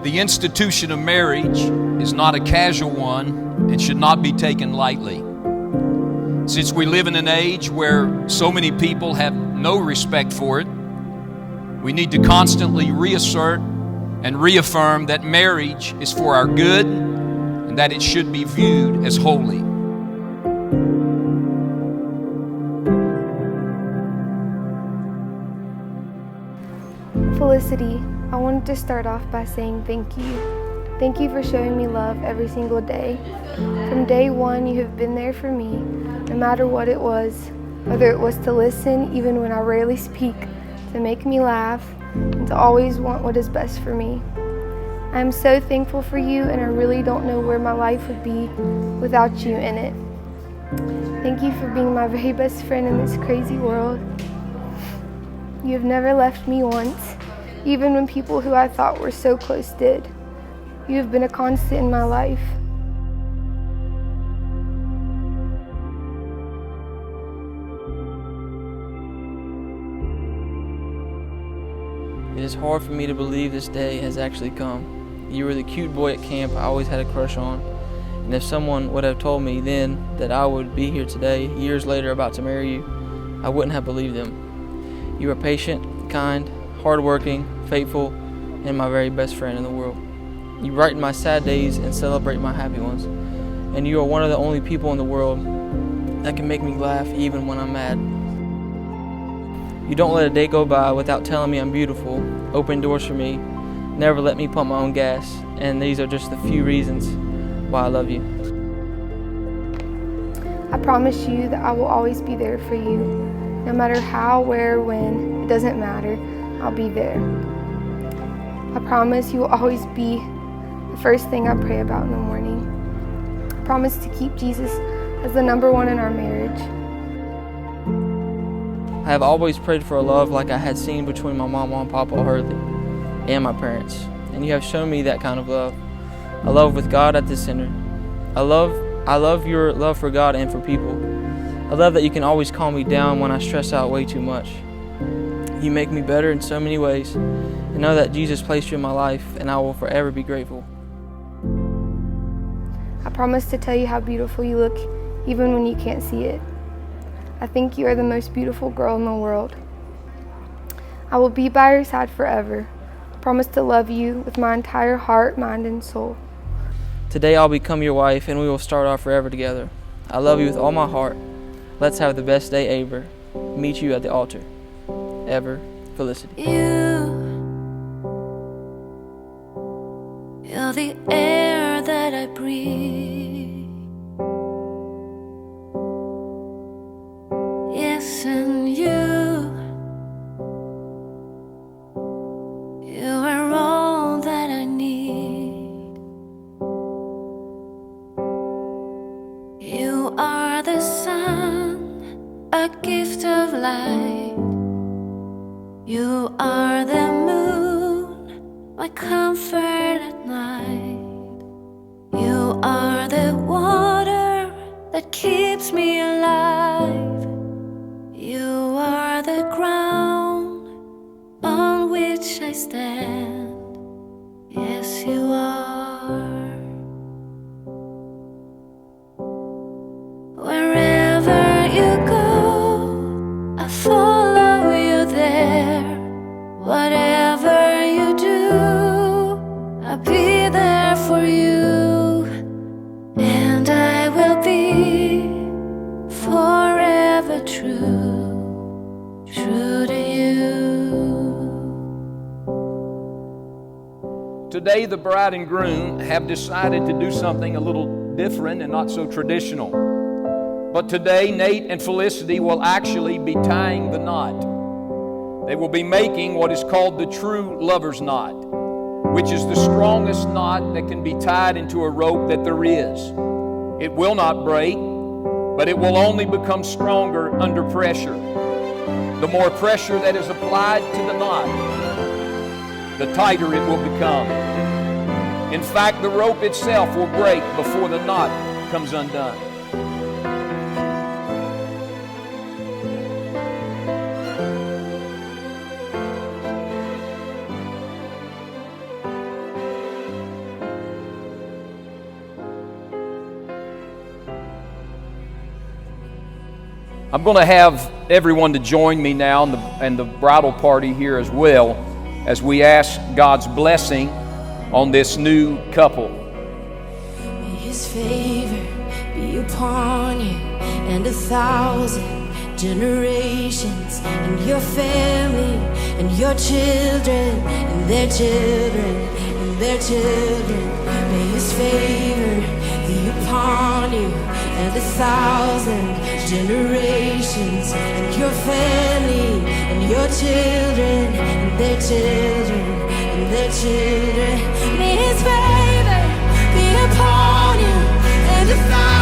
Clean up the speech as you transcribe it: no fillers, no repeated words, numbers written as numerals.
The institution of marriage is not a casual one and should not be taken lightly. Since we live in an age where so many people have no respect for it, we need to constantly reassert and reaffirm that marriage is for our good and that it should be viewed as holy. Felicity, I wanted to start off by saying thank you. Thank you for showing me love every single day. From day one, you have been there for me, no matter what it was, whether it was to listen even when I rarely speak, to make me laugh, and to always want what is best for me. I am so thankful for you, and I really don't know where my life would be without you in it. Thank you for being my very best friend in this crazy world. You have never left me once, even when people who I thought were so close did. You have been a constant in my life. It is hard for me to believe this day has actually come. You were the cute boy at camp I always had a crush on. And if someone would have told me then that I would be here today, years later about to marry you, I wouldn't have believed them. You are patient, kind, hardworking, faithful, and my very best friend in the world. You brighten my sad days and celebrate my happy ones. And you are one of the only people in the world that can make me laugh even when I'm mad. You don't let a day go by without telling me I'm beautiful, open doors for me, never let me pump my own gas, and these are just the few reasons why I love you. I promise you that I will always be there for you. No matter how, where, when, it doesn't matter, I'll be there. I promise you will always be the first thing I pray about in the morning. I promise to keep Jesus as the number one in our marriage. I have always prayed for a love like I had seen between my mama and Papa Hurley and my parents, and you have shown me that kind of love. A love with God at the center. I love your love for God and for people. I love that you can always calm me down when I stress out way too much. You make me better in so many ways, and know that Jesus placed you in my life, and I will forever be grateful. I promise to tell you how beautiful you look, even when you can't see it. I think you are the most beautiful girl in the world. I will be by your side forever. I promise to love you with my entire heart, mind, and soul. Today I'll become your wife, and we will start our forever together. I love you with all my heart. Let's have the best day ever. Meet you at the altar. Ever, Felicity. You're the air that I breathe. Yes, and you are all that I need. You are the sun, a gift of light. You are the moon, my comfort at night. You are the water that keeps me alive. You are the ground on which I stand. Yes, you are. Wherever you go, I follow you there. Whatever you do, I'll be there for you. And I will be forever true, true to you. Today, the bride and groom have decided to do something a little different and not so traditional. But today, Nate and Felicity will actually be tying the knot. They will be making what is called the true lover's knot, which is the strongest knot that can be tied into a rope that there is. It will not break, but it will only become stronger under pressure. The more pressure that is applied to the knot, the tighter it will become. In fact, the rope itself will break before the knot comes undone. I'm going to have everyone to join me now and the bridal party here as well as we ask God's blessing on this new couple. May His favor be upon you and 1,000 generations, and your family, and your children, and their children, and their children. May His favor be upon you and 1,000 generations, and your family, and your children, and their children, and their children. May His favor be upon you and 1,000